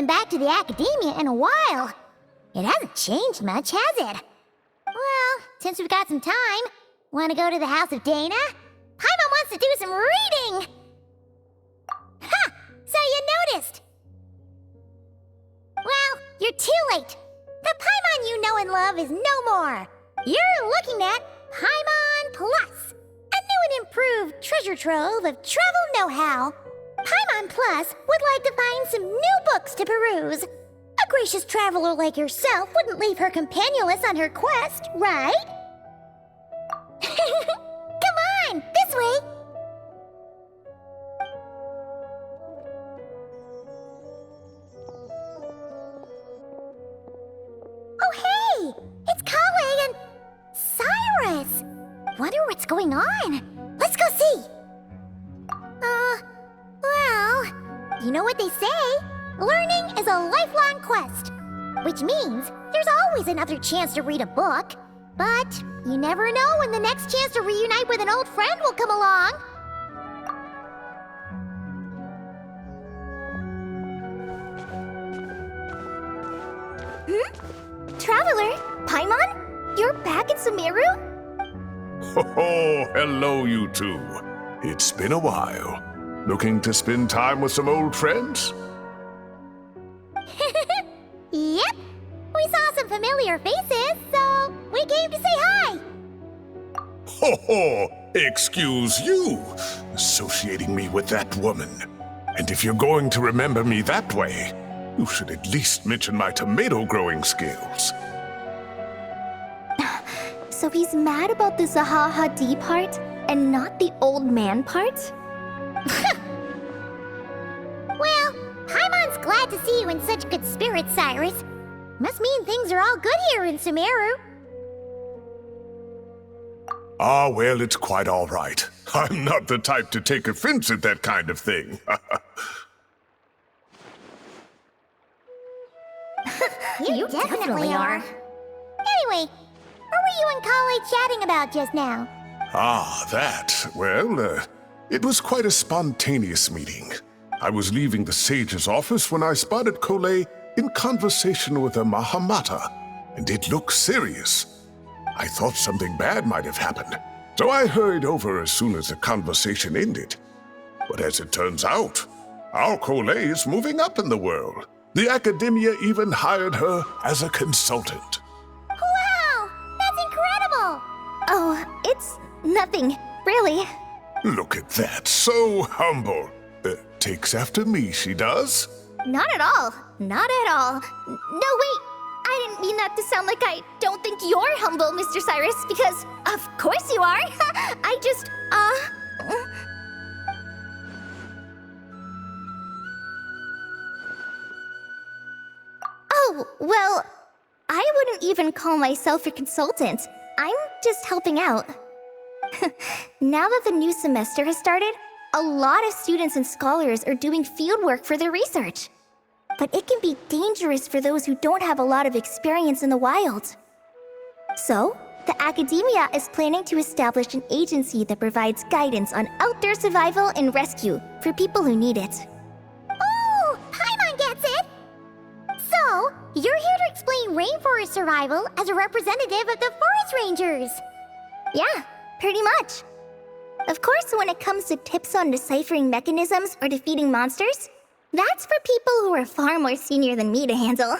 been back to the academia in a while. It hasn't changed much, has it? Well, since we've got some time, want to go to the house of Dana? Paimon wants to do some reading! Ha! So you noticed! Well, you're too late. The Paimon you know and love is no more. You're looking at Paimon Plus, a new and improved treasure trove of travel know-how. Paimon Plus would like to find some new books to peruse. A gracious traveler like yourself wouldn't leave her companionless on her quest, right? Come on, this way! Oh hey! It's Kale and Cyrus! Wonder what's going on. Let's go see! Well, you know what they say. Learning is a lifelong quest. Which means there's always another chance to read a book. But you never know when the next chance to reunite with an old friend will come along. Traveler, Paimon? You're back in Sumeru? Oh, hello, you two. It's been a while. Looking to spend time with some old friends? Yep. We saw some familiar faces, so we came to say hi. Ho ho! Excuse you, associating me with that woman. And if you're going to remember me that way, you should at least mention my tomato growing skills. So he's mad about the Zaha D part and not the old man part? Well, Paimon's glad to see you in such good spirits, Cyrus. Must mean things are all good here in Sumeru. Ah, well, it's quite all right. I'm not the type to take offense at that kind of thing. You definitely are. Anyway, what were you and Kale chatting about just now? Ah, that. Well, it was quite a spontaneous meeting. I was leaving the sage's office when I spotted Kole in conversation with a Mahamata, and it looked serious. I thought something bad might have happened, so I hurried over as soon as the conversation ended. But as it turns out, our Kole is moving up in the world. The academia even hired her as a consultant. Wow! That's incredible! Oh, it's nothing, really. Look at that, so humble. Takes after me, she does. Not at all. Not at all. No, wait. I didn't mean that to sound like I don't think you're humble, Mr. Cyrus, because of course you are. I just, Oh, well, I wouldn't even call myself a consultant. I'm just helping out. Now that the new semester has started, a lot of students and scholars are doing fieldwork for their research. But it can be dangerous for those who don't have a lot of experience in the wild. So, the academia is planning to establish an agency that provides guidance on outdoor survival and rescue for people who need it. Oh, Paimon gets it! So, you're here to explain rainforest survival as a representative of the forest rangers. Yeah, pretty much. Of course, when it comes to tips on deciphering mechanisms or defeating monsters, that's for people who are far more senior than me to handle.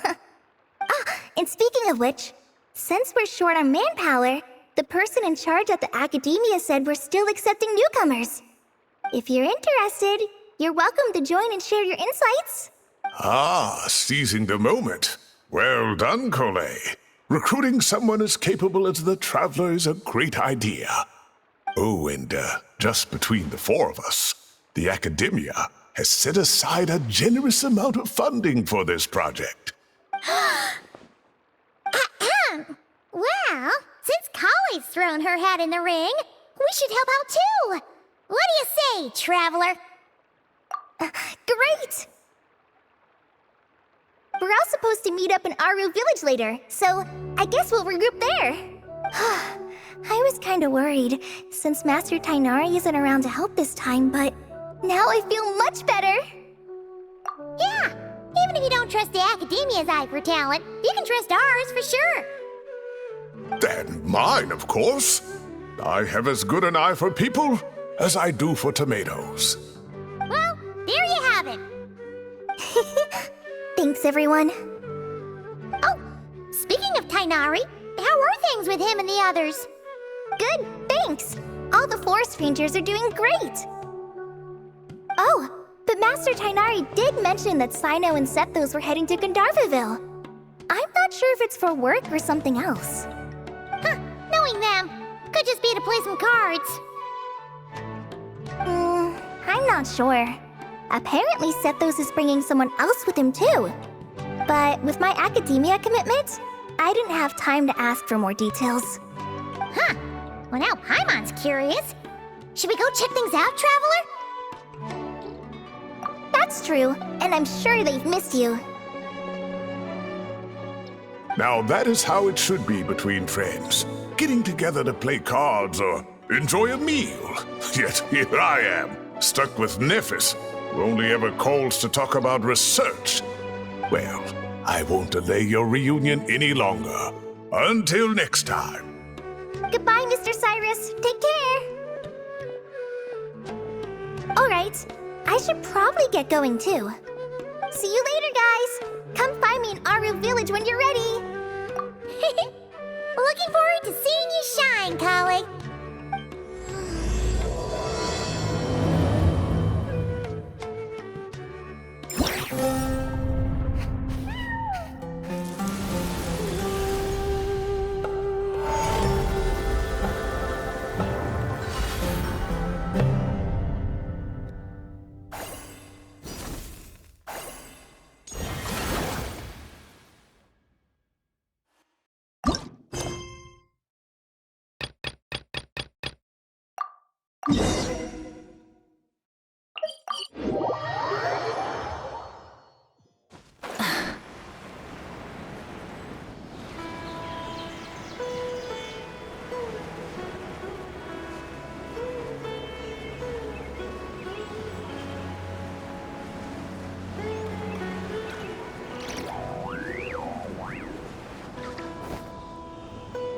And speaking of which, since we're short on manpower, the person in charge at the academia said we're still accepting newcomers. If you're interested, you're welcome to join and share your insights. Ah, seizing the moment. Well done, Kole. Recruiting someone as capable as the Traveler is a great idea. Oh, and just between the four of us, the academia has set aside a generous amount of funding for this project. Well, since Kale's thrown her hat in the ring, we should help out too. What do you say, Traveler? Great! We're all supposed to meet up in Aru Village later, so I guess we'll regroup there. I was kinda worried, since Master Tainari isn't around to help this time, but now I feel much better. Yeah, Even if you don't trust the Academia's eye for talent, you can trust ours for sure. And mine, of course. I have as good an eye for people as I do for tomatoes. Well, there you have it. Thanks, everyone. Oh, speaking of Tainari, how are things with him and the others? Good, thanks. All the forest rangers are doing great. Oh, but Master Tainari did mention that Sino and Sethos were heading to Gandharvaville. I'm not sure if it's for work or something else. Huh, knowing them, could just be to play some cards. I'm not sure. Apparently Sethos is bringing someone else with him too. But with my academia commitment, I didn't have time to ask for more details. Huh, well now Paimon's curious. Should we go check things out, Traveler? That's true, and I'm sure they've missed you. Now that is how it should be between friends. Getting together to play cards or enjoy a meal. Yet here I am, stuck with Nephis, who only ever calls to talk about research. Well, I won't delay your reunion any longer. Until next time. Goodbye, Mr. Cyrus. Take care. Alright, I should probably get going too. See you later, guys. Come find me in Aru Village when you're ready. Looking forward to seeing you shine, colleague.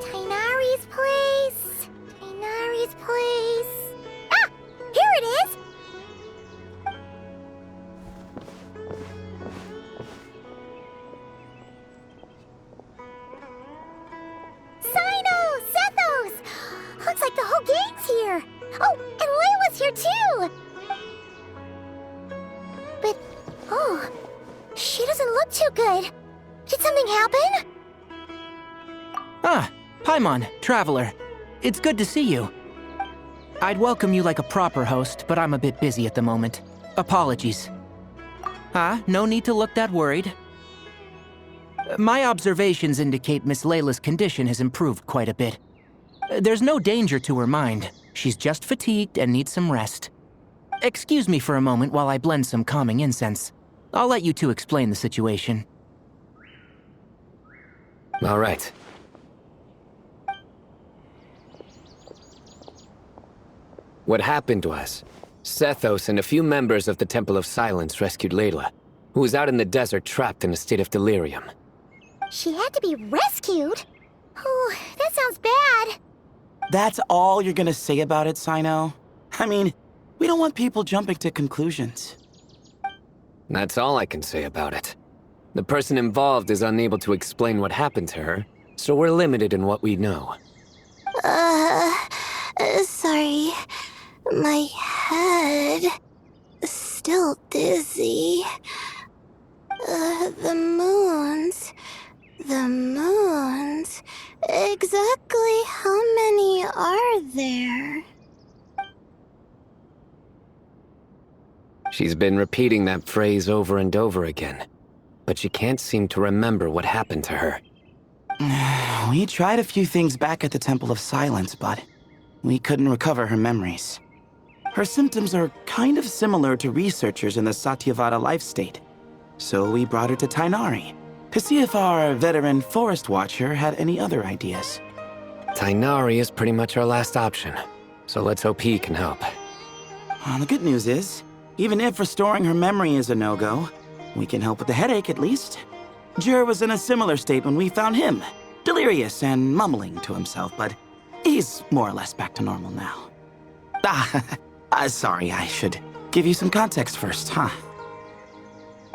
Tainari's place. Tainari's place. Ah! Here it is! Sino! Sethos! Looks like the whole gang's here. Oh, and Layla's here too! But, oh, she doesn't look too good. Did something happen? Ah, Paimon, Traveler. It's good to see you. I'd welcome you like a proper host, but I'm a bit busy at the moment. Apologies. No need to look that worried. My observations indicate Miss Layla's condition has improved quite a bit. There's no danger to her mind. She's just fatigued and needs some rest. Excuse me for a moment while I blend some calming incense. I'll let you two explain the situation. All right. What happened was, Sethos and a few members of the Temple of Silence rescued Layla, who was out in the desert trapped in a state of delirium. She had to be rescued? Oh, that sounds bad. That's all you're gonna say about it, Sino? I mean, we don't want people jumping to conclusions. That's all I can say about it. The person involved is unable to explain what happened to her, so we're limited in what we know. Sorry. My head. Still dizzy. The moons. Exactly how many are there? She's been repeating that phrase over and over again, but she can't seem to remember what happened to her. We tried a few things back at the Temple of Silence, but we couldn't recover her memories. Her symptoms are kind of similar to researchers in the Satyavada life state. So we brought her to Tainari to see if our veteran forest watcher had any other ideas. Tainari is pretty much our last option, so let's hope he can help. The good news is, even if restoring her memory is a no-go, We can help with the headache, at least. Jer was in a similar state when we found him. Delirious and mumbling to himself, but he's more or less back to normal now. Sorry, I should give you some context first, huh?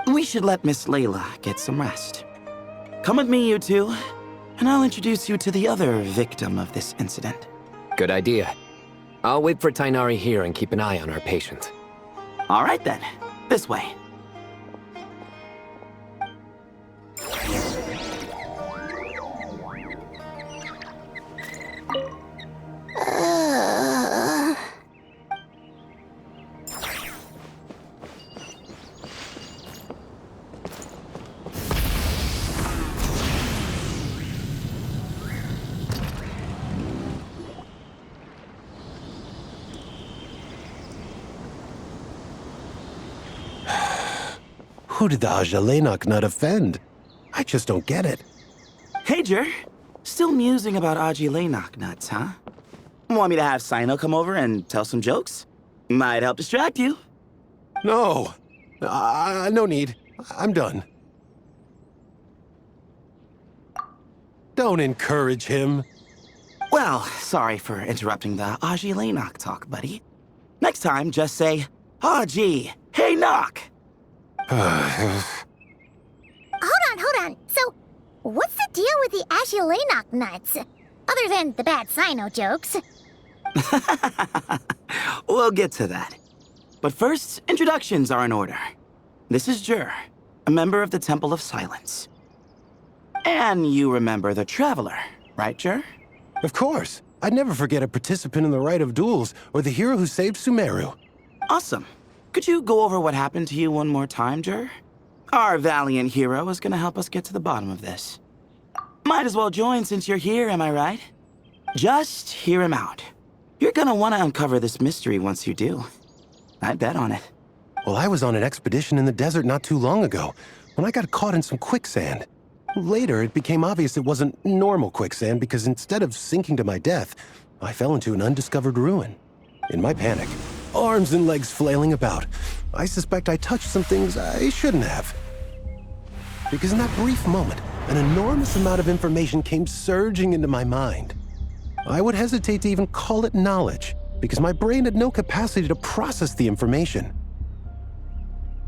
We should let Miss Layla get some rest. Come with me, you two, and I'll introduce you to the other victim of this incident. Good idea. I'll wait for Tainari here and keep an eye on our patient. All right then, this way. Who did the Ajalenok nut offend? I just don't get it. Hey, Jer. Still musing about Aji nuts, huh? Want me to have Sino come over and tell some jokes? Might help distract you. No. No need. I'm done. Don't encourage him. Well, sorry for interrupting the Aji talk, buddy. Next time, just say, Aji, hey knock! Hold on. So, what's the deal with the Ashilenok nuts? Other than the bad Sino jokes. We'll get to that. But first, introductions are in order. This is Jer, a member of the Temple of Silence. And you remember the Traveler, right, Jer? Of course. I'd never forget a participant in the Rite of Duels or the hero who saved Sumeru. Awesome. Could you go over what happened to you one more time, Jer? Our valiant hero is gonna help us get to the bottom of this. Might as well join since you're here, am I right? Just hear him out. You're gonna want to uncover this mystery once you do. I'd bet on it. Well, I was on an expedition in the desert not too long ago when I got caught in some quicksand. Later, it became obvious it wasn't normal quicksand because instead of sinking to my death, I fell into an undiscovered ruin. In my panic, arms and legs flailing about, I suspect I touched some things I shouldn't have. Because in that brief moment, an enormous amount of information came surging into my mind. I would hesitate to even call it knowledge, because my brain had no capacity to process the information.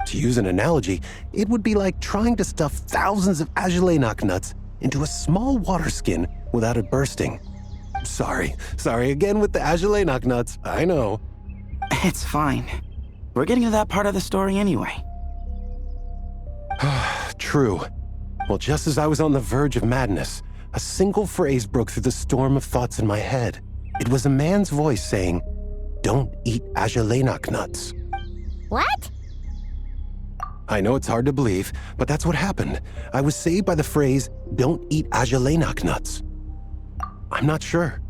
To use an analogy, it would be like trying to stuff thousands of Ajalenok nuts into a small water skin without it bursting. Sorry again with the Ajalenok nuts, I know. It's fine. We're getting to that part of the story anyway. True. Well, just as I was on the verge of madness, a single phrase broke through the storm of thoughts in my head. It was a man's voice saying, "Don't eat Ajalenok nuts." What? I know it's hard to believe, but that's what happened. I was saved by the phrase, "Don't eat Ajalenok nuts." I'm not sure.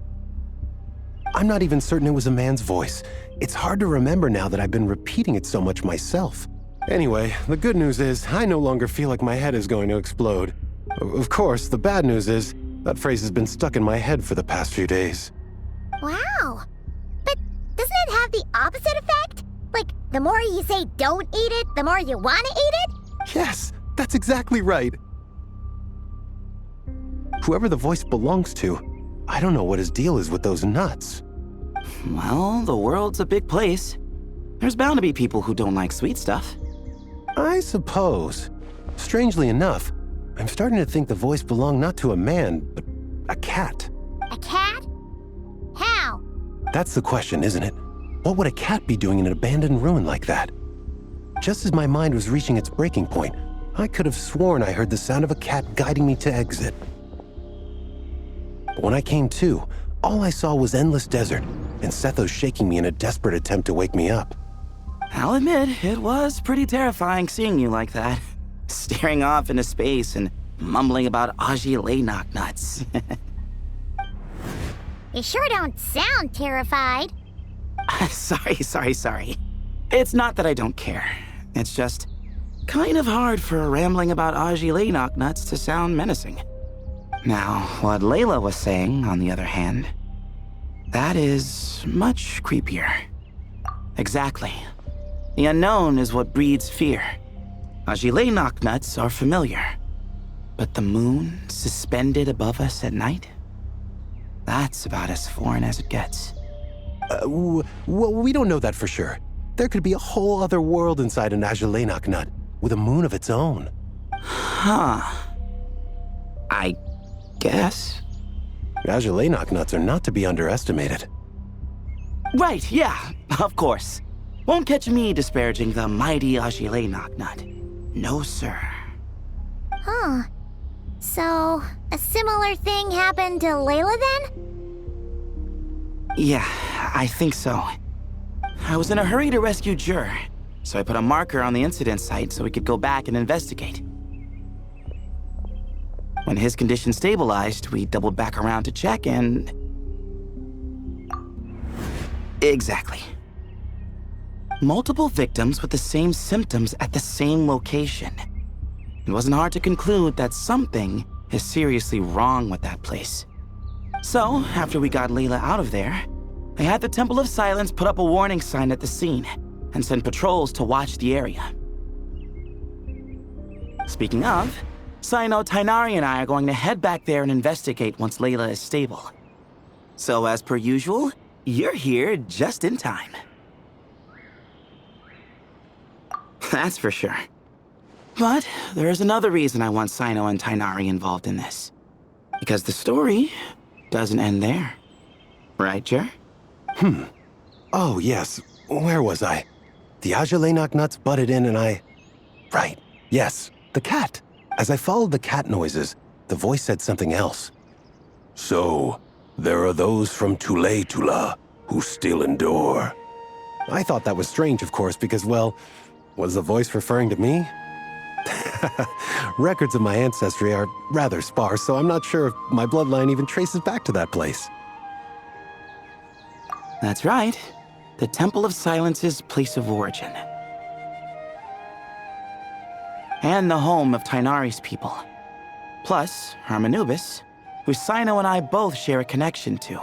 I'm not even certain it was a man's voice. It's hard to remember now that I've been repeating it so much myself. Anyway, the good news is I no longer feel like my head is going to explode. Of course, the bad news is that phrase has been stuck in my head for the past few days. Wow. But doesn't it have the opposite effect? Like, the more you say don't eat it, the more you want to eat it? Yes, that's exactly right. Whoever the voice belongs to, I don't know what his deal is with those nuts. Well, the world's a big place. There's bound to be people who don't like sweet stuff. I suppose. Strangely enough, I'm starting to think the voice belonged not to a man, but a cat. A cat? How? That's the question, isn't it? What would a cat be doing in an abandoned ruin like that? Just as my mind was reaching its breaking point, I could have sworn I heard the sound of a cat guiding me to exit. But when I came to, all I saw was endless desert, and Sethos shaking me in a desperate attempt to wake me up. I'll admit, it was pretty terrifying seeing you like that. Staring off into space and mumbling about Aji nuts. You sure don't sound terrified. Sorry. It's not that I don't care. It's just kind of hard for rambling about Aji nuts to sound menacing. Now, what Layla was saying, on the other hand, that is much creepier. Exactly. The unknown is what breeds fear. Agile knocknuts are familiar. But the moon suspended above us at night? That's about as foreign as it gets. Well, we don't know that for sure. There could be a whole other world inside an Agile knocknut, with a moon of its own. Huh. I guess. Agile knocknuts are not to be underestimated. Right, yeah, of course. Won't catch me disparaging the mighty Agile knocknut. No, sir. Huh. So, a similar thing happened to Layla then? Yeah, I think so. I was in a hurry to rescue Jur, so I put a marker on the incident site so we could go back and investigate. When his condition stabilized, we doubled back around to check and... Exactly. Multiple victims with the same symptoms at the same location. It wasn't hard to conclude that something is seriously wrong with that place. So, after we got Layla out of there, I had the Temple of Silence put up a warning sign at the scene and send patrols to watch the area. Speaking of, Sino, Tainari, and I are going to head back there and investigate once Layla is stable. So, as per usual, you're here just in time. That's for sure. But there is another reason I want Sino and Tainari involved in this. Because the story doesn't end there. Right, Jer? Oh, yes. Where was I? The Agile knocknuts butted in and I... Right. Yes, the cat. As I followed the cat noises, the voice said something else. So, there are those from Tula who still endure. I thought that was strange, of course, because, well, was the voice referring to me? Records of my ancestry are rather sparse, so I'm not sure if my bloodline even traces back to that place. That's right. The Temple of Silence's place of origin. And the home of Tainari's people. Plus, Harmonubis, who Sino and I both share a connection to,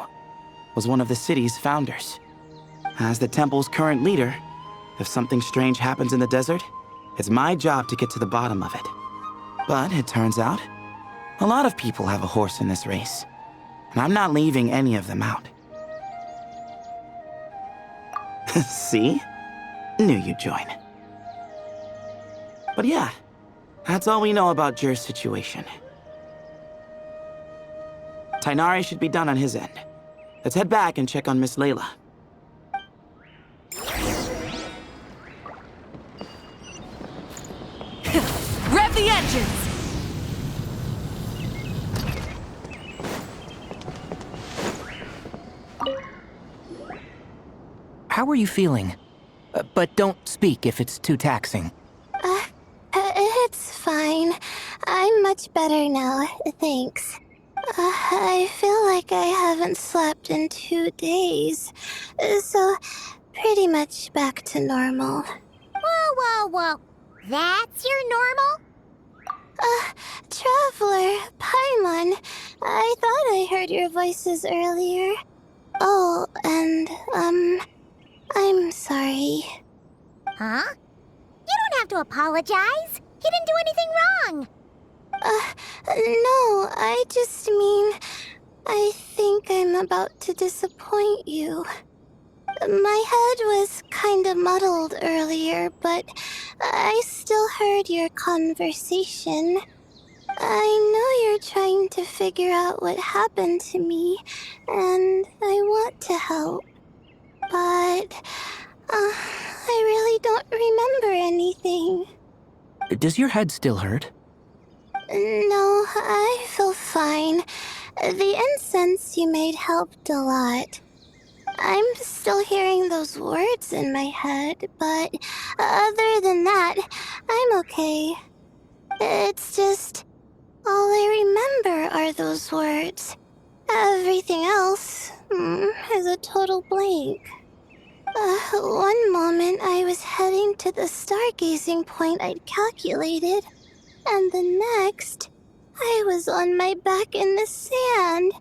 was one of the city's founders. As the temple's current leader, if something strange happens in the desert, it's my job to get to the bottom of it. But it turns out, a lot of people have a horse in this race, and I'm not leaving any of them out. See? Knew you'd join. But yeah, that's all we know about Jur's situation. Tainari should be done on his end. Let's head back and check on Miss Layla. Rev the engines! How are you feeling? But don't speak if it's too taxing. It's fine. I'm much better now, thanks. I feel like I haven't slept in 2 days, so pretty much back to normal. Whoa. That's your normal? Traveler, Paimon, I thought I heard your voices earlier. Oh, and, I'm sorry. Huh? You don't have to apologize. He didn't do anything wrong. No, I just mean, I think I'm about to disappoint you. My head was kinda muddled earlier, but I still heard your conversation. I know you're trying to figure out what happened to me, and I want to help. But, I really don't remember anything. Does your head still hurt? No, I feel fine. The incense you made helped a lot. I'm still hearing those words in my head, but other than that, I'm okay. It's just, all I remember are those words. Everything else is a total blank. One moment I was heading to the stargazing point I'd calculated, and the next, I was on my back in the sand.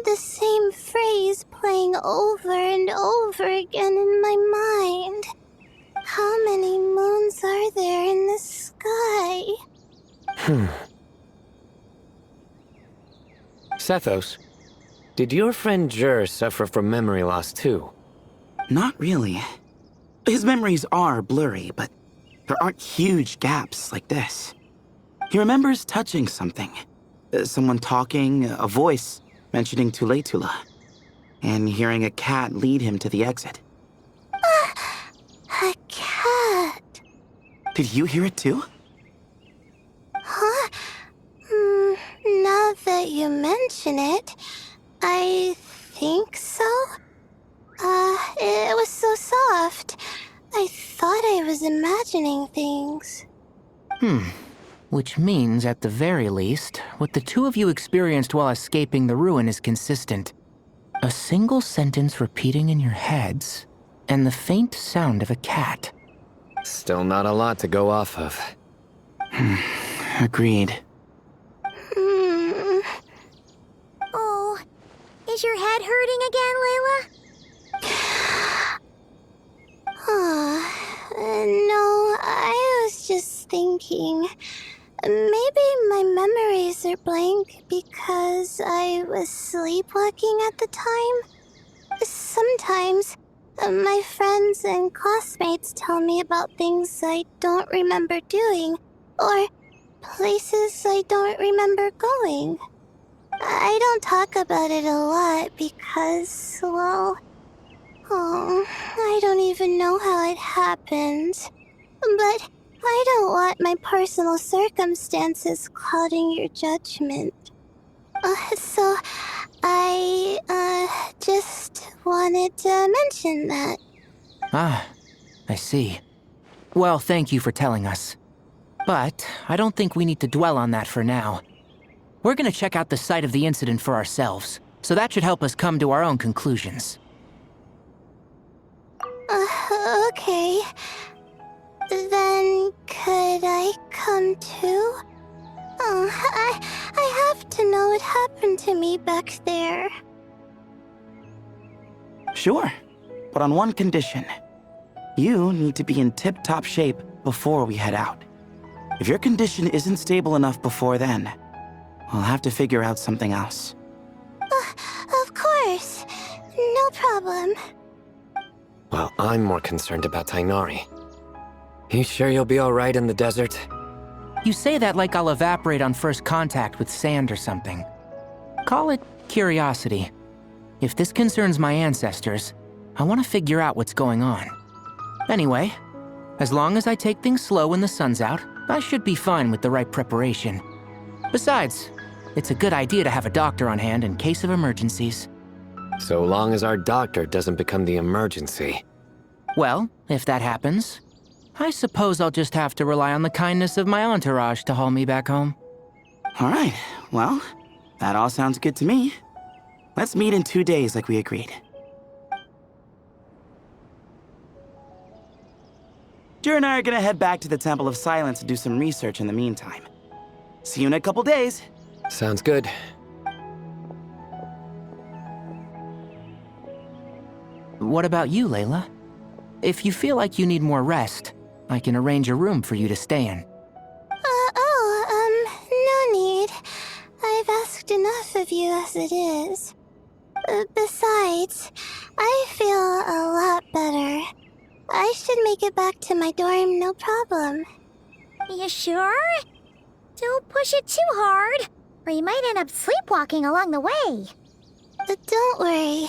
The same phrase playing over and over again in my mind. How many moons are there in this Sethos, did your friend Jur suffer from memory loss too? Not really. His memories are blurry, but there aren't huge gaps like this. He remembers touching something. Someone talking, a voice mentioning Tuletula, and hearing a cat lead him to the exit. A cat. Did you hear it too? Huh? Now that you mention it, I think so. It was so soft. I thought I was imagining things. Which means, at the very least, what the two of you experienced while escaping the ruin is consistent. A single sentence repeating in your heads, and the faint sound of a cat. Still not a lot to go off of. Agreed. Oh, is your head hurting again, Layla? No, I was just thinking. Maybe my memories are blank because I was sleepwalking at the time. Sometimes, my friends and classmates tell me about things I don't remember doing, or places I don't remember going. I don't talk about it a lot because, well, I don't even know how it happened. But I don't want my personal circumstances clouding your judgment. So I, just wanted to mention that. Ah, I see. Well, thank you for telling us. But I don't think we need to dwell on that for now. We're gonna check out the site of the incident for ourselves, so that should help us come to our own conclusions. Okay. Then could I come too? I have to know what happened to me back there. Sure, but on one condition. You need to be in tip-top shape before we head out. If your condition isn't stable enough before then, we'll have to figure out something else. Of course. No problem. Well, I'm more concerned about Tainari. You sure you'll be alright in the desert? You say that like I'll evaporate on first contact with sand or something. Call it curiosity. If this concerns my ancestors, I want to figure out what's going on. Anyway, as long as I take things slow when the sun's out, I should be fine with the right preparation. Besides, it's a good idea to have a doctor on hand in case of emergencies. So long as our doctor doesn't become the emergency. Well, if that happens, I suppose I'll just have to rely on the kindness of my entourage to haul me back home. All right, well, that all sounds good to me. Let's meet in 2 days like we agreed. Jer and I are gonna head back to the Temple of Silence to do some research in the meantime. See you in a couple days. Sounds good. What about you, Layla? If you feel like you need more rest, I can arrange a room for you to stay in. No need. I've asked enough of you as it is. Besides, I feel a lot better. I should make it back to my dorm, no problem. You sure? Don't push it too hard, or you might end up sleepwalking along the way. Don't worry,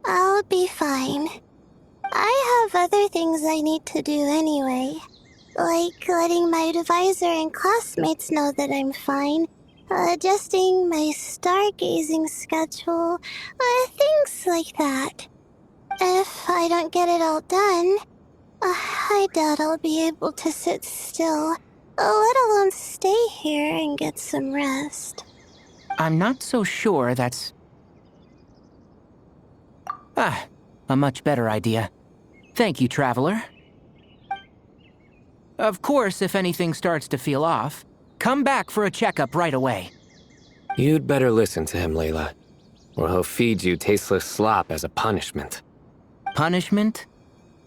I'll be fine. I have other things I need to do anyway. Like letting my advisor and classmates know that I'm fine, adjusting my stargazing schedule, things like that. If I don't get it all done, I doubt I'll be able to sit still, let alone stay here and get some rest. I'm not so sure that's... a much better idea. Thank you, Traveler. Of course, if anything starts to feel off, come back for a checkup right away. You'd better listen to him, Layla, or he'll feed you tasteless slop as a punishment. Punishment?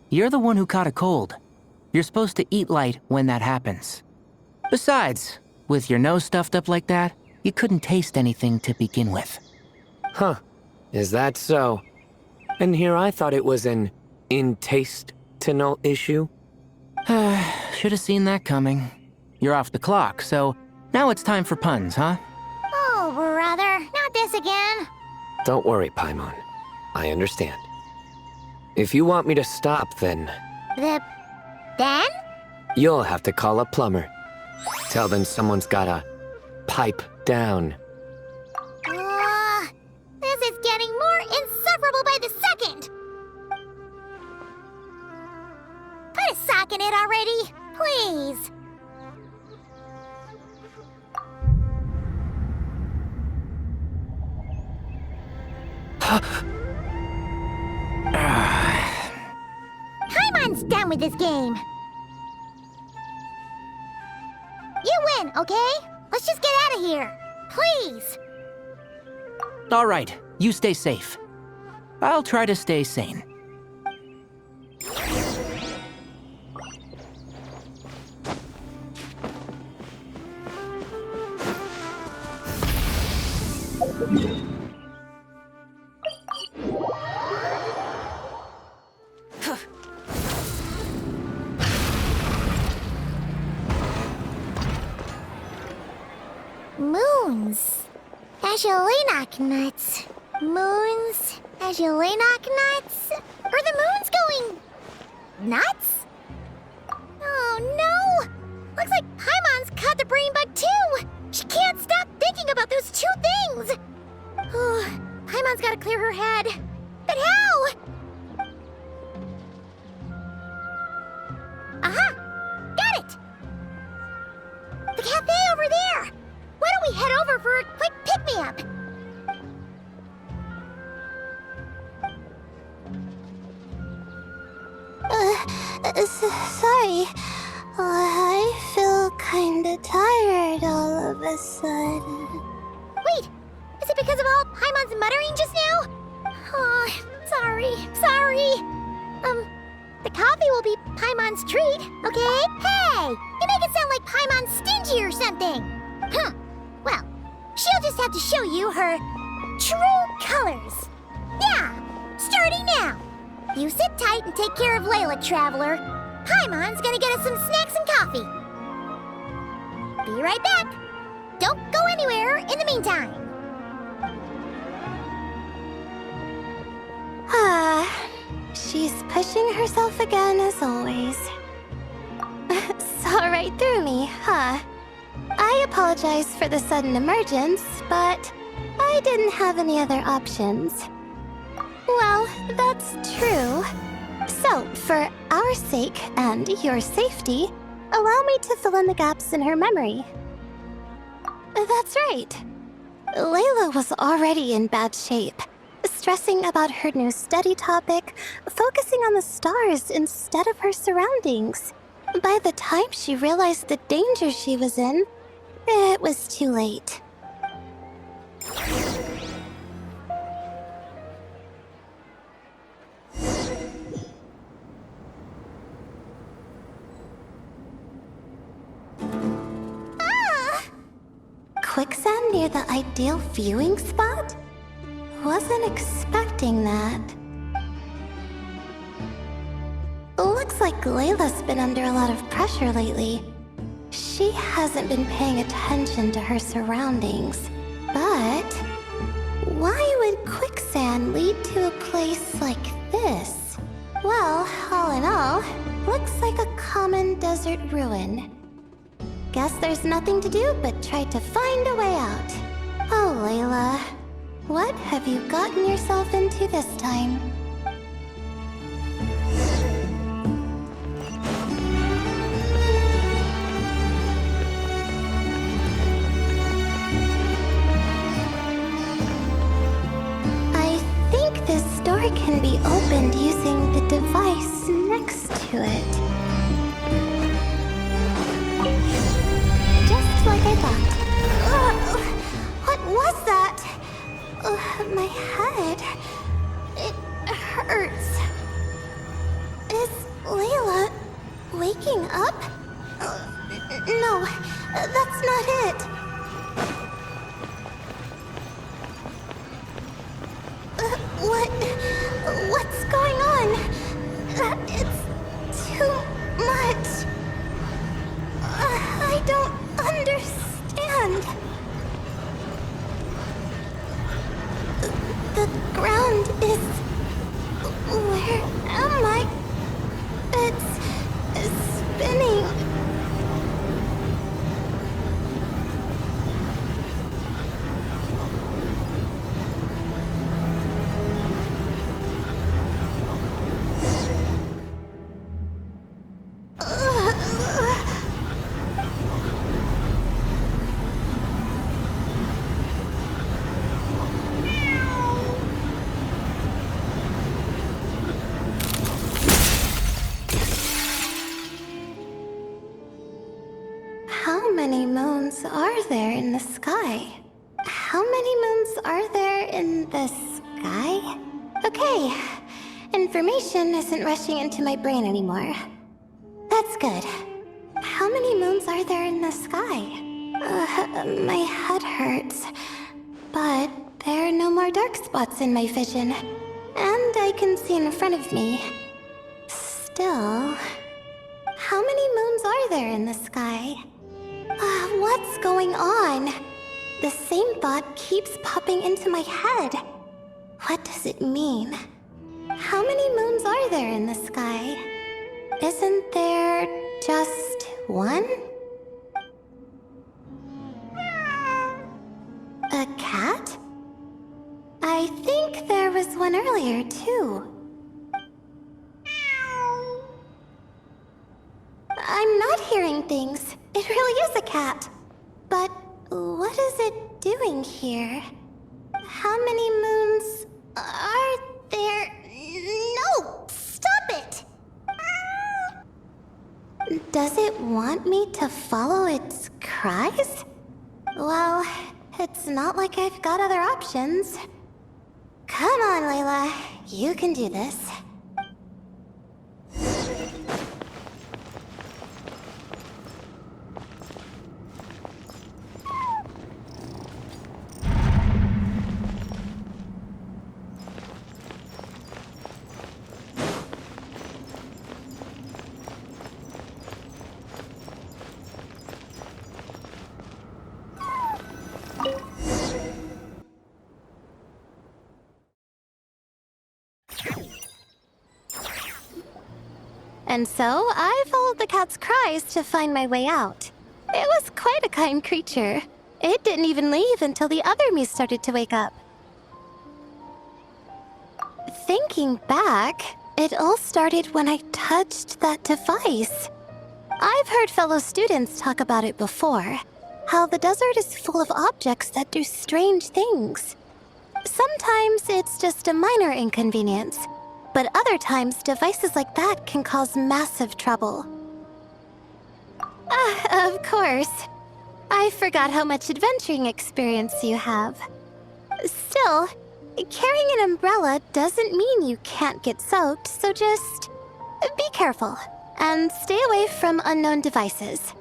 You're the one who caught a cold. You're supposed to eat light when that happens. Besides, With your nose stuffed up like that, you couldn't taste anything to begin with. Huh. Is that so? And here I thought it was an intestinal issue. Should have seen that coming. You're off the clock, so now it's time for puns, huh? Oh, brother, not this again. Don't worry, Paimon. I understand. If you want me to stop, then Then? you'll have to call a plumber. Tell them someone's gotta pipe down. This is getting more insufferable by the second. Put a sock in it already, please. Paimon's done with this game. You win, okay? Let's just get out of here. Please. All right, you stay safe. I'll try to stay sane. Moons. Azulenak nuts. Moons. Azulenak nuts. Are the moons going nuts? Oh no! Looks like Paimon's caught the brain bug too! She can't stop thinking about those two things! Oh, Paimon's gotta clear her head. But how? Aha! Got it! The cafe over there! Why don't we head over for a quick pick-me-up? Sorry. I feel kinda tired all of a sudden. Wait, is it because of all Paimon's muttering just now? Oh, sorry. The coffee will be Paimon's treat, okay? Hey, you make it sound like Paimon's stingy or something. Well, she'll just have to show you her true colors. Yeah, starting now. You sit tight and take care of Layla, Traveler. Paimon's gonna get us some snacks and coffee. Be right back. Don't go anywhere in the meantime. She's pushing herself again as always. Saw right through me, huh? I apologize for the sudden emergence, but I didn't have any other options. Well, that's true. So, for our sake and your safety, allow me to fill in the gaps in her memory. That's right. Layla was already in bad shape, stressing about her new study topic, focusing on the stars instead of her surroundings. By the time she realized the danger she was in, it was too late. Quicksand near the ideal viewing spot? Wasn't expecting that. Looks like Layla's been under a lot of pressure lately. She hasn't been paying attention to her surroundings. But why would quicksand lead to a place like this? Well, all in all, looks like a common desert ruin. Guess there's nothing to do but try to find a way out. Oh, Layla, what have you gotten yourself into this time? I think this door can be opened using the device next to it. Like I thought. What was that? My head. It hurts. Is Layla waking up? No, that's not it. What's going on? It's too much. I don't understand. The ground is... Where am I? It's spinning. How many moons are there in the sky? How many moons are there in the sky? Okay, information isn't rushing into my brain anymore. That's good. How many moons are there in the sky? My head hurts. But there are no more dark spots in my vision. And I can see in front of me. Still... How many moons are there in the sky? What's going on? The same thought keeps popping into my head. What does it mean? How many moons are there in the sky? Isn't there just one? A cat? I think there was one earlier, too. I'm not hearing things. It really is a cat. But what is it doing here? How many moons are there? No! Stop it! Does it want me to follow its cries? Well, it's not like I've got other options. Come on, Layla. You can do this. And so, I followed the cat's cries to find my way out. It was quite a kind creature. It didn't even leave until the other me started to wake up. Thinking back, it all started when I touched that device. I've heard fellow students talk about it before. How the desert is full of objects that do strange things. Sometimes it's just a minor inconvenience. But other times, devices like that can cause massive trouble. Of course. I forgot how much adventuring experience you have. Still, carrying an umbrella doesn't mean you can't get soaked, so just be careful and stay away from unknown devices.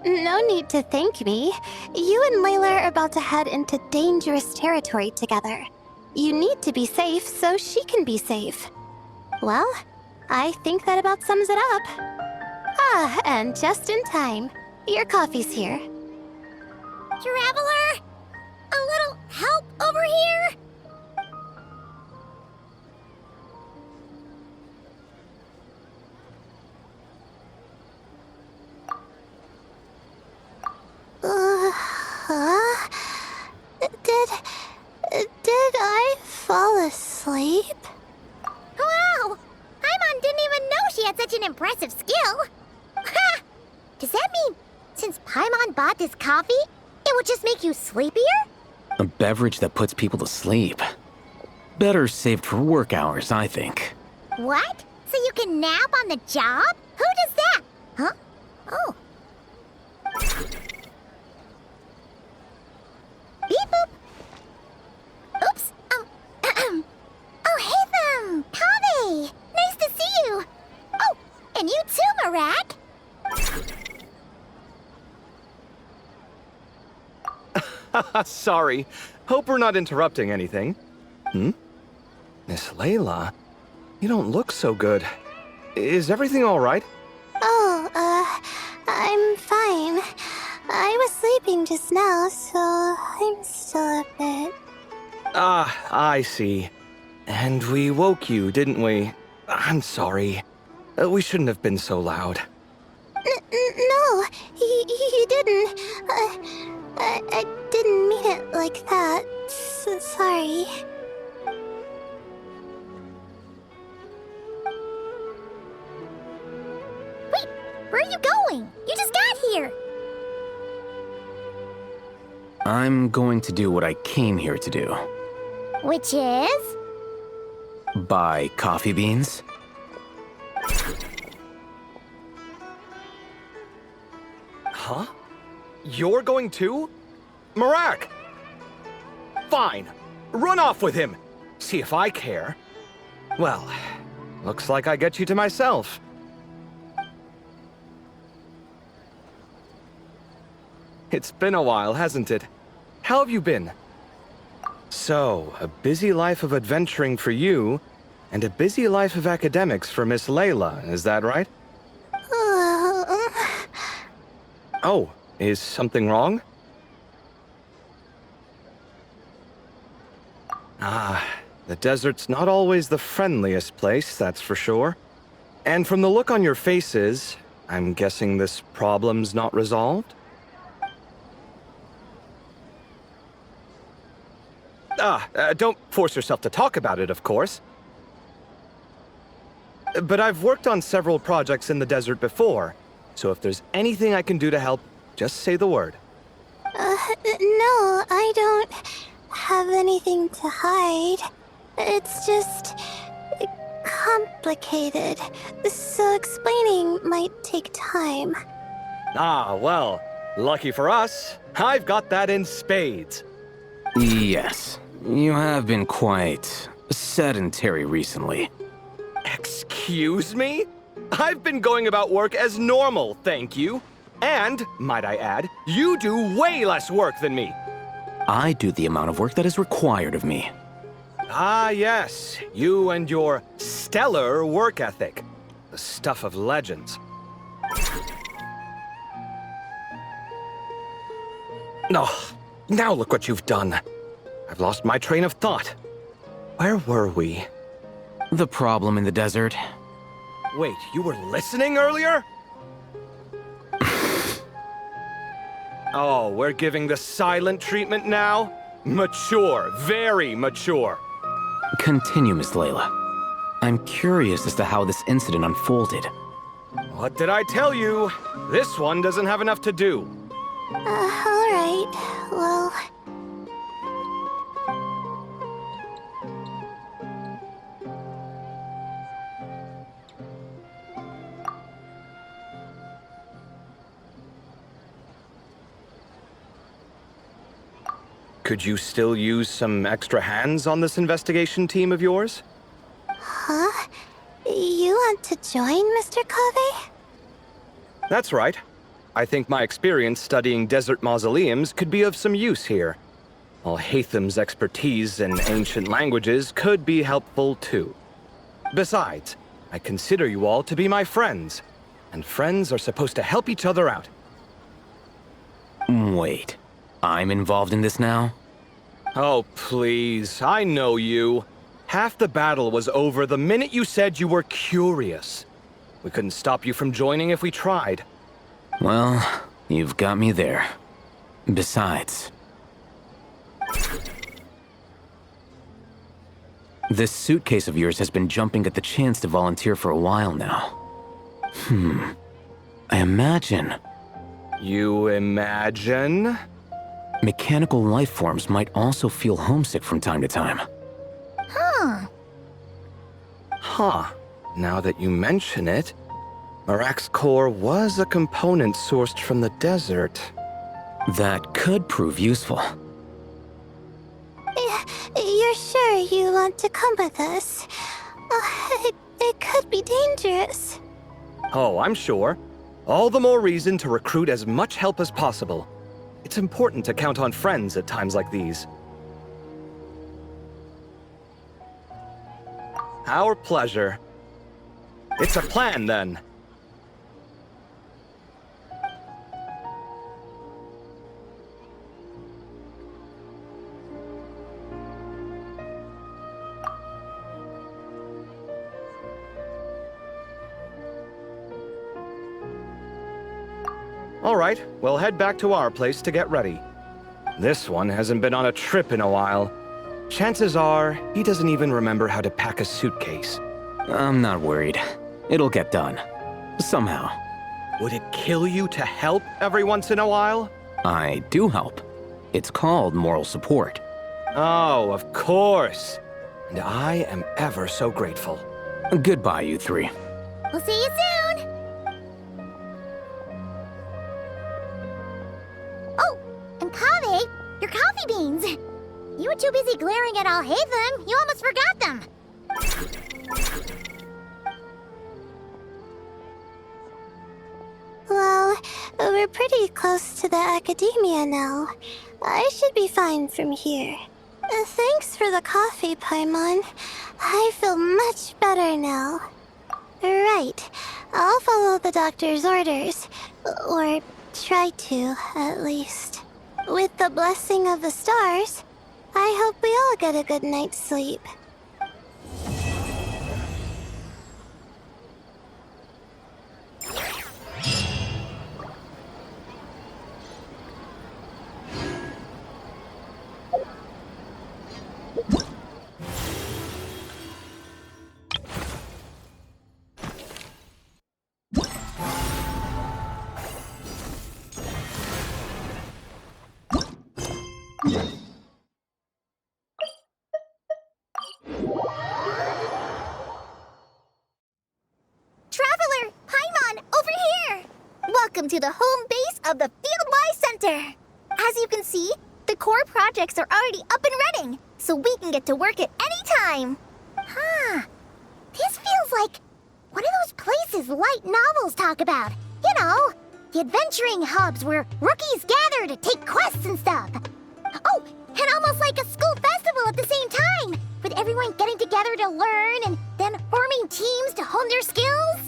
No need to thank me. You and Layla are about to head into dangerous territory together. You need to be safe so she can be safe. Well, I think that about sums it up. And just in time. Your coffee's here. Traveler? A little help over here? Did I fall asleep? Wow! Paimon didn't even know she had such an impressive skill. Ha! Does that mean since Paimon bought this coffee, it would just make you sleepier? A beverage that puts people to sleep. Better saved for work hours, I think. What? So you can nap on the job? Who does that? Huh? Oh. Beep boop. Oops. Oh, hey them! Kame! Nice to see you! Oh, and you too, Marak! Sorry. Hope we're not interrupting anything. Miss Layla, you don't look so good. Is everything all right? Oh, I'm fine. I was sleeping just now, so I'm still a bit... Ah, I see. And we woke you, didn't we? I'm sorry. We shouldn't have been so loud. No, you didn't. I didn't mean it like that. Sorry. Wait, where are you going? You just got here. I'm going to do what I came here to do. Which is? Buy coffee beans. Huh? You're going too? Marak! Fine. Run off with him. See if I care. Well, looks like I get you to myself. It's been a while, hasn't it? How have you been? So, a busy life of adventuring for you, and a busy life of academics for Miss Layla, is that right? Oh, is something wrong? Ah, the desert's not always the friendliest place, that's for sure. And from the look on your faces, I'm guessing this problem's not resolved? Don't force yourself to talk about it, of course. But I've worked on several projects in the desert before, so if there's anything I can do to help, just say the word. No, I don't have anything to hide. It's just complicated, so explaining might take time. Ah, well, lucky for us, I've got that in spades. Yes, you have been quite sedentary recently. Excuse me? I've been going about work as normal, thank you. And, might I add, you do way less work than me. I do the amount of work that is required of me. Ah, yes, you and your stellar work ethic. The stuff of legends. Oh, now look what you've done. I've lost my train of thought. Where were we? The problem in the desert. Wait, you were listening earlier? Oh, we're giving the silent treatment now? Mature, very mature. Continue, Miss Layla. I'm curious as to how this incident unfolded. What did I tell you? This one doesn't have enough to do. Alright, well... Could you still use some extra hands on this investigation team of yours? Huh? You want to join, Mr. Covey? That's right. I think my experience studying desert mausoleums could be of some use here. While Hatham's expertise in ancient languages could be helpful too. Besides, I consider you all to be my friends, and friends are supposed to help each other out. Wait, I'm involved in this now? Oh, please, I know you. Half the battle was over the minute you said you were curious. We couldn't stop you from joining if we tried. Well, you've got me there. Besides... this suitcase of yours has been jumping at the chance to volunteer for a while now. I imagine... You imagine? mechanical life forms might also feel homesick from time to time. Huh. Now that you mention it, Marak's core was a component sourced from the desert. That could prove useful. You're sure you want to come with us? It could be dangerous. Oh, I'm sure. All the more reason to recruit as much help as possible. It's important to count on friends at times like these. Our pleasure. It's a plan, then. All right, we'll head back to our place to get ready. This one hasn't been on a trip in a while. Chances are, he doesn't even remember how to pack a suitcase. I'm not worried. It'll get done. Somehow. Would it kill you to help every once in a while? I do help. It's called moral support. Oh, of course. And I am ever so grateful. Goodbye, you three. We'll see you soon! Oh, and Kaveh, your coffee beans! You were too busy glaring at Alhaitham, you almost forgot them! Well, we're pretty close to the academia now. I should be fine from here. Thanks for the coffee, Paimon. I feel much better now. Right. I'll follow the doctor's orders. Or try to, at least. With the blessing of the stars, I hope we all get a good night's sleep. Traveler, Paimon, over here! Welcome to the home base of the Fieldwise Center. As you can see, the core projects are already up and running, so we can get to work at any time. Huh. This feels like one of those places light novels talk about. You know, the adventuring hubs where rookies gather to take quests and stuff. Oh, and almost like a school festival at the same time, with everyone getting together to learn and then forming teams to hone their skills.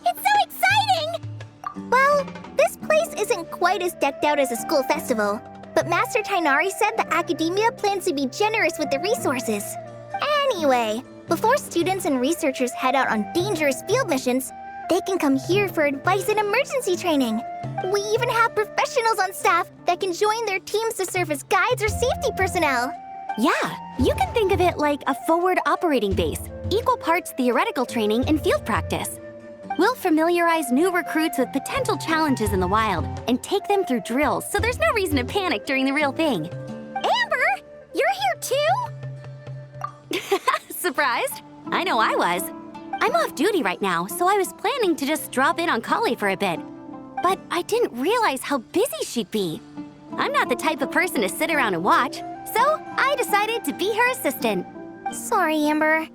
It's so exciting! Well, this place isn't quite as decked out as a school festival, but Master Tainari said the academia plans to be generous with the resources. Anyway, before students and researchers head out on dangerous field missions, they can come here for advice and emergency training. We even have professionals on staff that can join their teams to serve as guides or safety personnel. Yeah, you can think of it like a forward operating base, equal parts theoretical training and field practice. We'll familiarize new recruits with potential challenges in the wild and take them through drills so there's no reason to panic during the real thing. Amber, you're here too? Surprised? I know I was. I'm off duty right now, so I was planning to just drop in on Kali for a bit. But I didn't realize how busy she'd be. I'm not the type of person to sit around and watch, so I decided to be her assistant. Sorry, Amber.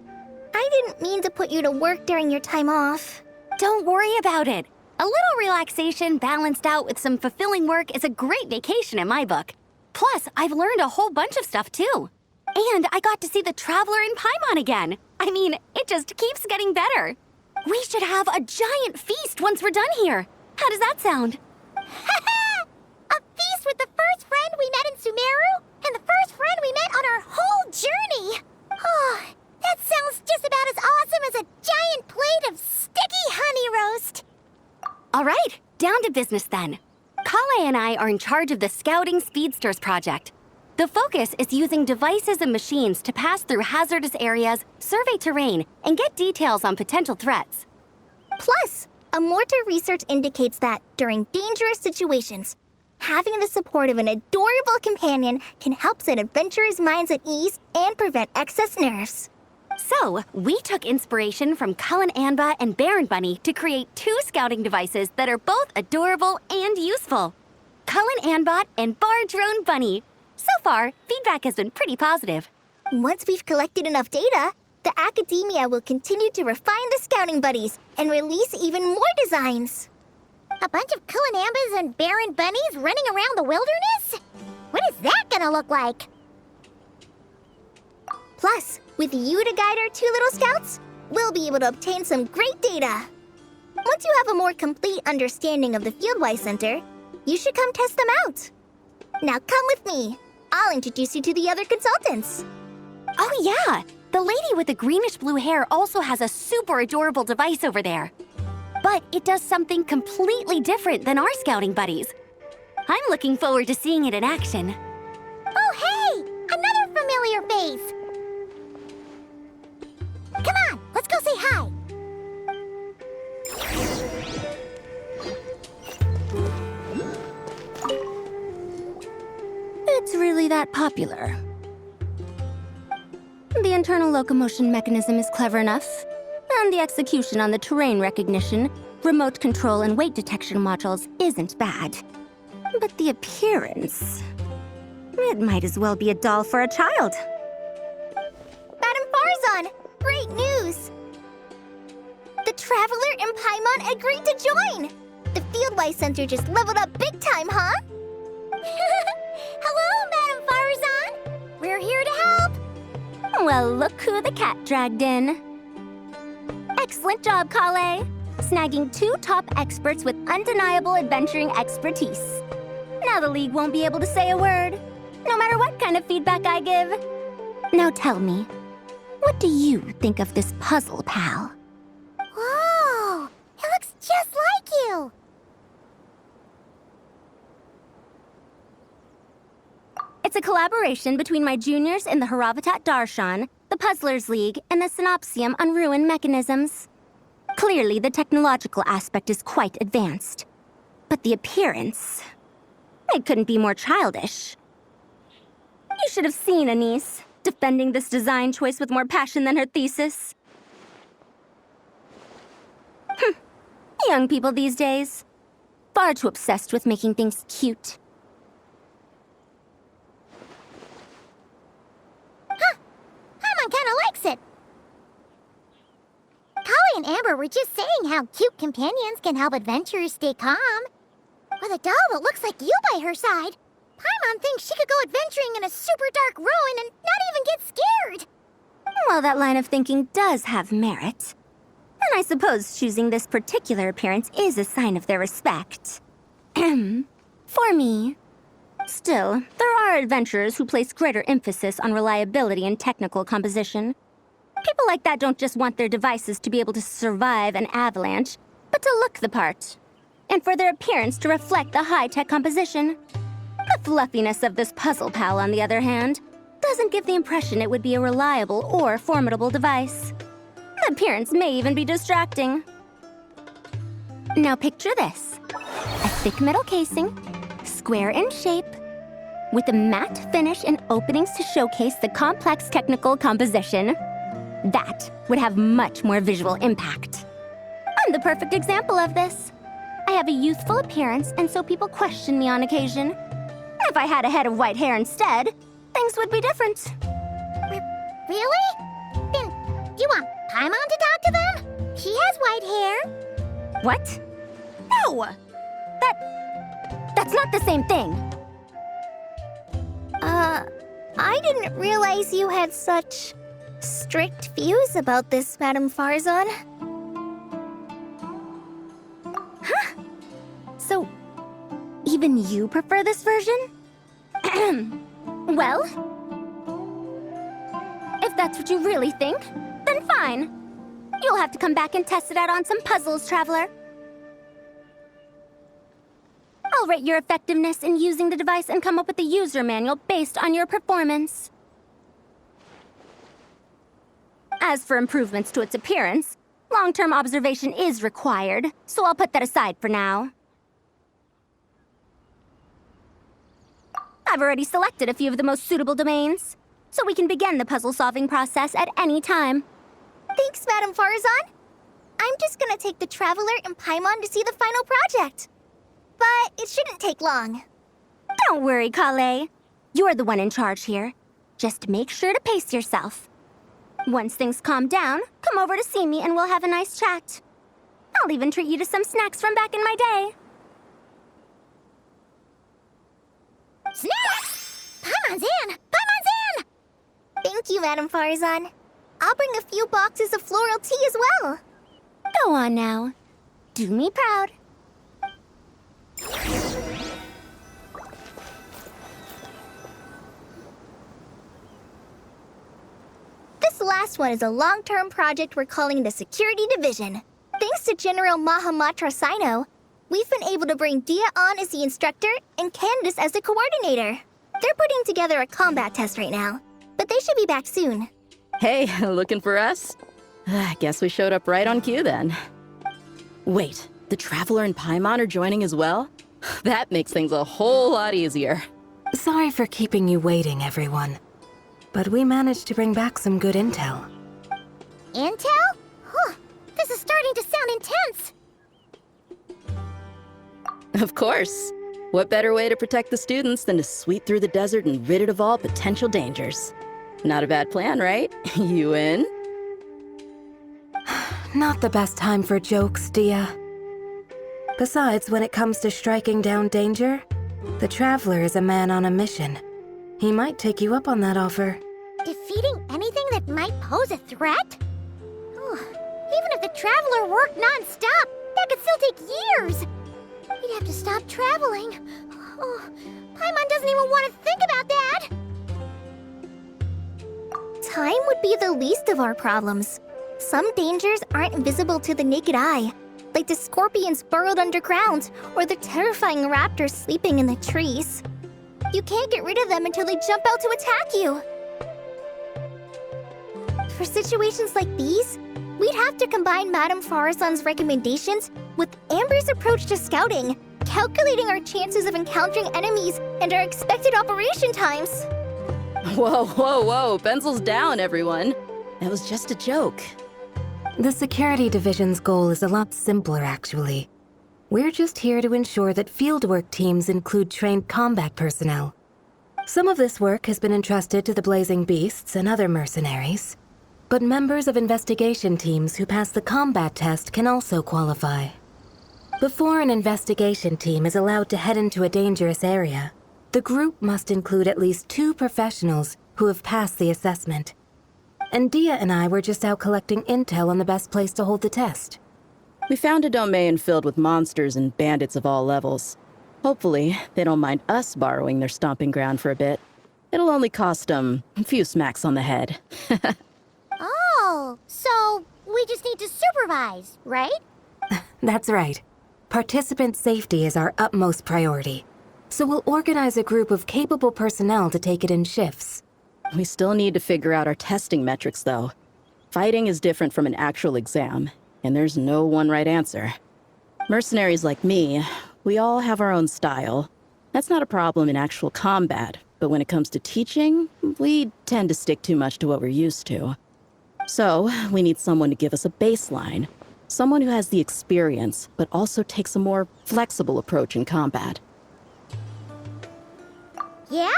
I didn't mean to put you to work during your time off. Don't worry about it. A little relaxation balanced out with some fulfilling work is a great vacation in my book. Plus, I've learned a whole bunch of stuff too. And I got to see the Traveler in Paimon again. I mean, it just keeps getting better. We should have a giant feast once we're done here. How does that sound? A feast with the first friend we met in Sumeru and the first friend we met on our whole journey. Oh, that sounds just about as awesome as a giant plate of sticky honey roast. All right, down to business then. Kale and I are in charge of the Scouting Speedsters project. The focus is using devices and machines to pass through hazardous areas, survey terrain, and get details on potential threats. Plus, a mortar research indicates that during dangerous situations, having the support of an adorable companion can help set adventurers' minds at ease and prevent excess nerves. So, we took inspiration from Cullen Anba and Baron Bunny to create 2 scouting devices that are both adorable and useful. Cullen Anbot and Bar Drone Bunny. So far, feedback has been pretty positive. Once we've collected enough data, the academia will continue to refine the scouting buddies and release even more designs. A bunch of Kulanambas and barren bunnies running around the wilderness? What is that gonna look like? Plus, with you to guide our 2 little scouts, we'll be able to obtain some great data. Once you have a more complete understanding of the Fieldwise Center, you should come test them out. Now come with me. I'll introduce you to the other consultants. Oh yeah! The lady with the greenish-blue hair also has a super adorable device over there. But it does something completely different than our scouting buddies. I'm looking forward to seeing it in action. Oh, hey! Another familiar face! Come on, let's go say hi! It's really that popular. The internal locomotion mechanism is clever enough, and the execution on the terrain recognition, remote control, and weight detection modules isn't bad. But the appearance... it might as well be a doll for a child. Madam Farzan, great news! The Traveler and Paimon agreed to join! The Fieldwise Center just leveled up big time, huh? Hello, Madam Farzan! We're here to help! Well, look who the cat dragged in. Excellent job, Kale. Snagging 2 top experts with undeniable adventuring expertise. Now the League won't be able to say a word, no matter what kind of feedback I give. Now tell me, what do you think of this puzzle, pal? Whoa! It looks just like you! It's a collaboration between my juniors in the Haravatat Darshan, the Puzzlers League, and the Synopsium on Ruin Mechanisms. Clearly, the technological aspect is quite advanced. But the appearance... it couldn't be more childish. You should have seen Anise, defending this design choice with more passion than her thesis. Young people these days. Far too obsessed with making things cute. Paimon kinda likes it. Kali and Amber were just saying how cute companions can help adventurers stay calm. With a doll that looks like you by her side, Paimon thinks she could go adventuring in a super dark ruin and not even get scared. Well, that line of thinking does have merit. And I suppose choosing this particular appearance is a sign of their respect. For me. Still, there are adventurers who place greater emphasis on reliability and technical composition. People like that don't just want their devices to be able to survive an avalanche, but to look the part. And for their appearance to reflect the high-tech composition. The fluffiness of this puzzle pal, on the other hand, doesn't give the impression it would be a reliable or formidable device. The appearance may even be distracting. Now picture this. A thick metal casing, square in shape, with a matte finish and openings to showcase the complex technical composition. That would have much more visual impact. I'm the perfect example of this. I have a youthful appearance, and so people question me on occasion. If I had a head of white hair instead, things would be different. Really? Then, do you want Paimon to talk to them? She has white hair. What? No! That's not the same thing. I didn't realize you had such strict views about this, Madam Farzan. Huh? So, even you prefer this version? Well, if that's what you really think, then fine. You'll have to come back and test it out on some puzzles, Traveler. I'll rate your effectiveness in using the device and come up with a user manual based on your performance. As for improvements to its appearance, long-term observation is required, so I'll put that aside for now. I've already selected a few of the most suitable domains, so we can begin the puzzle-solving process at any time. Thanks, Madam Farzan. I'm just gonna take the Traveler and Paimon to see the final project. But it shouldn't take long. Don't worry, Kale. You're the one in charge here. Just make sure to pace yourself. Once things calm down, come over to see me and we'll have a nice chat. I'll even treat you to some snacks from back in my day. Snacks! Paimon's in! Paimon's in! Thank you, Madam Farzan. I'll bring a few boxes of floral tea as well. Go on now. Do me proud. This last one is a long-term project we're calling the Security Division. Thanks to General Mahamatra Sino, we've been able to bring Dia on as the instructor and Candace as the coordinator. They're putting together a combat test right now, but they should be back soon. Hey, looking for us? I guess we showed up right on cue then. Wait, the Traveler and Paimon are joining as well? That makes things a whole lot easier. Sorry for keeping you waiting, everyone. But we managed to bring back some good intel. Intel? Huh. This is starting to sound intense. Of course. What better way to protect the students than to sweep through the desert and rid it of all potential dangers? Not a bad plan, right? You in? Not the best time for jokes, Dia. Besides, when it comes to striking down danger, the Traveler is a man on a mission. He might take you up on that offer. Defeating anything that might pose a threat? Even if the Traveler worked non-stop, that could still take years. He'd have to stop traveling. Oh, Paimon doesn't even want to think about that. Time would be the least of our problems. Some dangers aren't visible to the naked eye, like the scorpions burrowed underground or the terrifying raptors sleeping in the trees. You can't get rid of them until they jump out to attack you. For situations like these, we'd have to combine Madame Farazan's recommendations with Amber's approach to scouting, calculating our chances of encountering enemies and our expected operation times. Whoa, whoa, whoa, pencils down, everyone. That was just a joke. The Security Division's goal is a lot simpler, actually. We're just here to ensure that fieldwork teams include trained combat personnel. Some of this work has been entrusted to the Blazing Beasts and other mercenaries, but members of investigation teams who pass the combat test can also qualify. Before an investigation team is allowed to head into a dangerous area, the group must include at least 2 professionals who have passed the assessment. And Dia and I were just out collecting intel on the best place to hold the test. We found a domain filled with monsters and bandits of all levels. Hopefully, they don't mind us borrowing their stomping ground for a bit. It'll only cost them a few smacks on the head. Oh, so we just need to supervise, right? That's right. Participant safety is our utmost priority. So we'll organize a group of capable personnel to take it in shifts. We still need to figure out our testing metrics, though. Fighting is different from an actual exam, and there's no one right answer. Mercenaries like me, we all have our own style. That's not a problem in actual combat, but when it comes to teaching, we tend to stick too much to what we're used to. So, we need someone to give us a baseline. Someone who has the experience, but also takes a more flexible approach in combat. Yeah,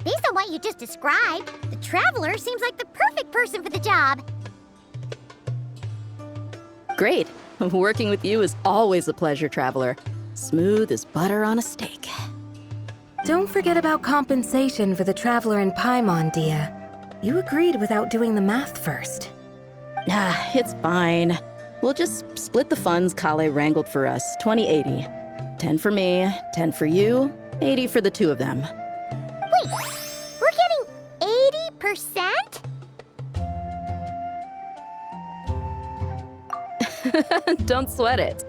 based on what you just described, the Traveler seems like the perfect person for the job. Great. Working with you is always a pleasure, Traveler. Smooth as butter on a steak. Don't forget about compensation for the Traveler and Paimon, Dia. You agreed without doing the math first. It's fine. We'll just split the funds Kale wrangled for us, 20-80. 10 for me, 10 for you, 80 for the 2 of them. Wait, we're getting 80%? Don't sweat it.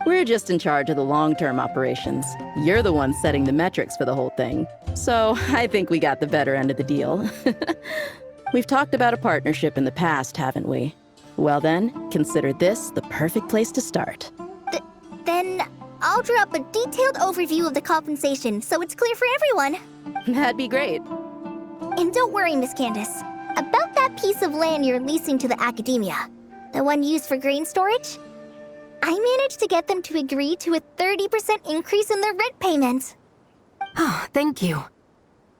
We're just in charge of the long-term operations. You're the one setting the metrics for the whole thing. So I think we got the better end of the deal. We've talked about a partnership in the past, haven't we? Well then, consider this the perfect place to start. Then I'll draw up a detailed overview of the compensation so it's clear for everyone. That'd be great. And don't worry, Miss Candace. About that piece of land you're leasing to the academia, the one used for grain storage, I managed to get them to agree to a 30% increase in their rent payment. Oh, thank you.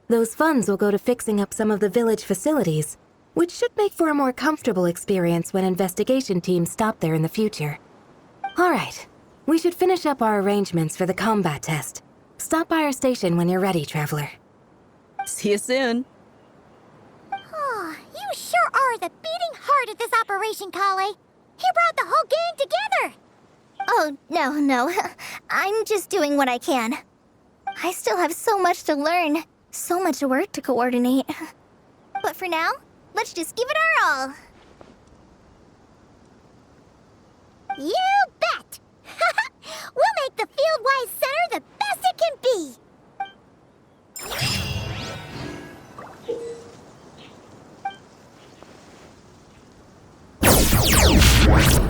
Those funds will go to fixing up some of the village facilities, which should make for a more comfortable experience when investigation teams stop there in the future. All right, we should finish up our arrangements for the combat test. Stop by our station when you're ready, Traveler. See you soon. Oh, you sure are the beating heart of this operation, Kale. You brought the whole gang together. Oh, no. I'm just doing what I can. I still have so much to learn, so much work to coordinate. But for now, let's just give it our all. You bet! We'll make the Fieldwise Center the best it can be!